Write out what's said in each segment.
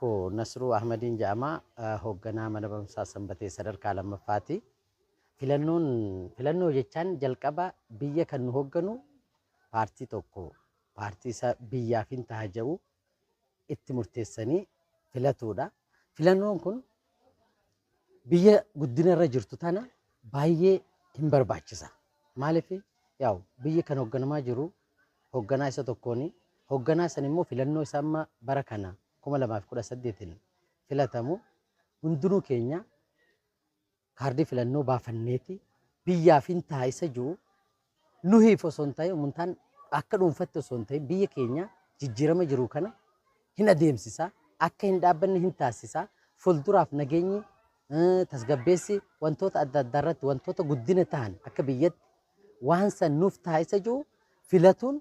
Anko Nasruu Ahmadiin jedhama hoogganaa mana barumsaa Sanbatee sadarkaa lammaffaati. Filannoo jechaan jalqaba biyya kan nu hoogganu paartii tokko paartii isa biyyaaf hin ta'a jedhu itti murteessanii filatuudha. Filannoon kun biyya guddina irra jirtu tana baay'ee hin barbaachisa. Maaliif biyya kan hoogganamaa jiru hoogganaa isa tokkooni. Hoogganaa san immoo filannoo isaa amma bara kana 2018 filatamu hundinuu keenya kaardii filannoo baafanneeti biyyaaf hin ta'a isa jiru nuhiif osoo hin ta'in uummataan akka dhuunfatti osoo hin ta'in biyya keenya jijjiirama jiru kana hin adeemsisa akka hin dhaabbanne hin taasisa fuulduraaf nageenyi tasgabbeessi wantoota adda addaa irratti wantoota guddina ta'an akka biyyatti waan san nuuf ta'a isa jiru filatuun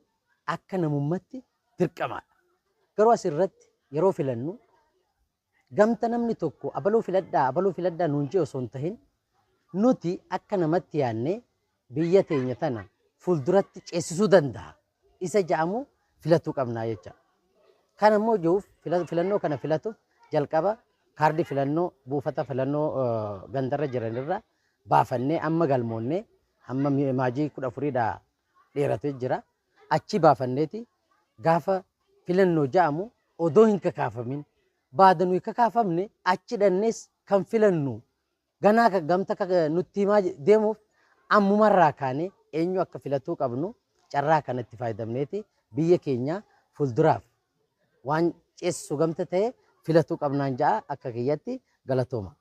akka namummatti dirqamaadha. Garuu asirratti yeroo filannu gamta namni tokko abaluu filadhaa nuun jee osoo hin tahin nuti akka namatti yaannee biyya teenya tana fuulduratti ceesisuu danda'a. Isa jedhamu filatuu qabnaa jecha. Kan ammoo jiruuf filannoo kana filatuuf jalqaba kaardii filannoo buufata filannoo gandarra jiranirra baafannee amma galmoonnee amma maajii 14dhaa dheeratee jira. Achi baafanneeti gaafa filannoo jedhamu odoo hin kakaafamin baadanuu kakaafamne achi dhannees kan filannu ganaa gamta nutti himaa deemuuf ammumarraa kaanee eenyu akka filatuu qabnu carraa kanatti fayyadamneeti biyya keenya fuulduraaf waan ceessisu gamta ta'e filatuu qabnaan ja'a akka kiyyatti galatooma.